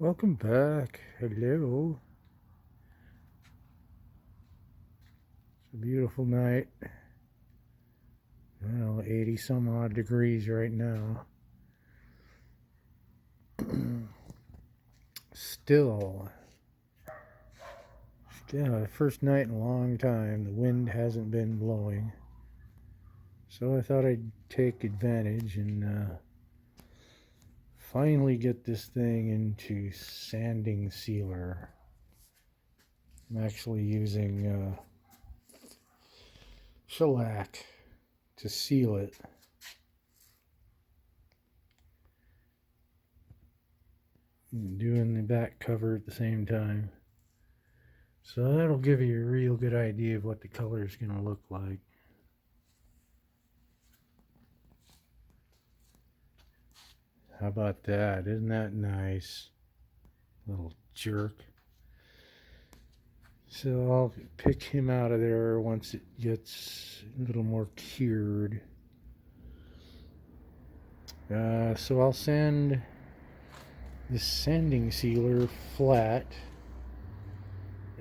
Welcome back. Hello. It's a beautiful night. Well, 80 some odd degrees right now. Still, yeah, first night in a long time. The wind hasn't been blowing. So I thought I'd take advantage and finally get this thing into sanding sealer. I'm actually using shellac to seal it. Doing the back cover at the same time. So that'll give you a real good idea of what the color is going to look like. How about that? Isn't that nice? Little jerk. So I'll pick him out of there once it gets a little more cured. So I'll sand this sanding sealer flat,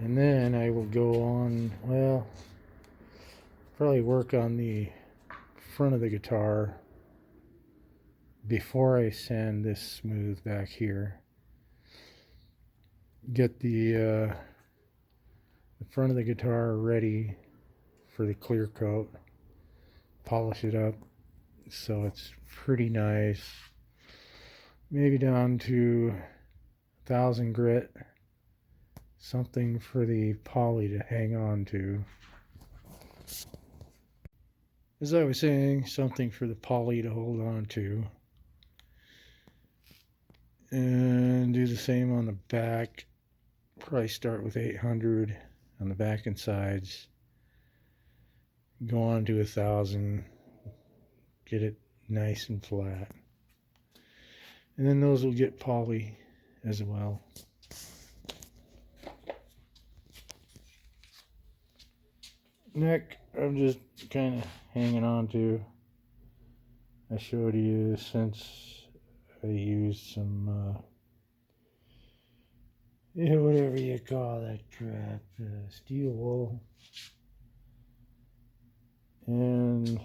and then I will go on, well, probably work on the front of the guitar before I sand this smooth back here. Get the front of the guitar ready for the clear coat, polish it up so it's pretty nice, maybe down to 1000 grit, something for the poly to hang on to. As I was saying, something for the poly to hold on to. And do the same on the back. Probably start with 800 on the back and sides. Go on to 1000. Get it nice and flat. And then those will get poly as well. Neck, I'm just kind of hanging on to. I showed you since I used some, whatever you call that crap, steel wool. And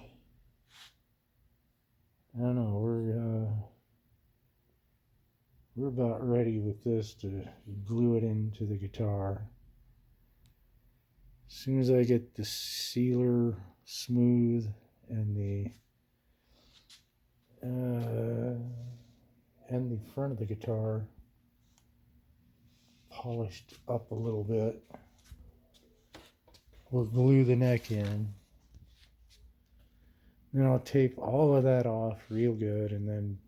I don't know, we're about ready with this to glue it into the guitar. As soon as I get the sealer smooth and the front of the guitar polished up a little bit, we'll glue the neck in. Then I'll tape all of that off real good and then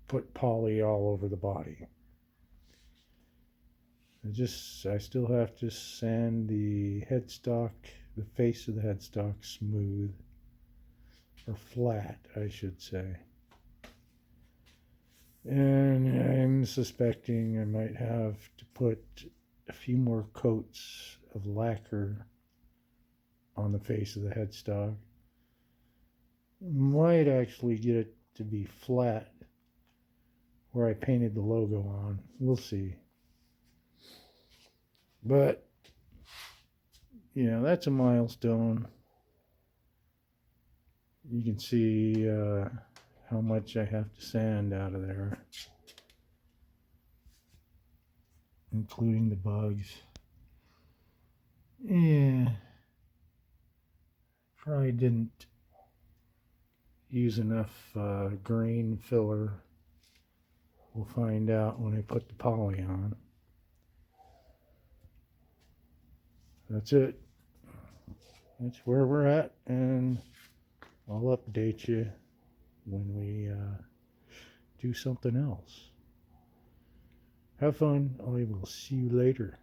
put poly all over the body. I still have to sand the headstock, the face of the headstock smooth, or flat, I should say. And I'm suspecting I might have to put a few more coats of lacquer on the face of the headstock. Might actually get it to be flat where I painted the logo on. We'll see. But, that's a milestone. You can see how much I have to sand out of there, including the bugs. Yeah, probably didn't use enough grain filler. We'll find out when I put the poly on. That's it. That's where we're at, and I'll update you when we do something else. Have fun. I will see you later.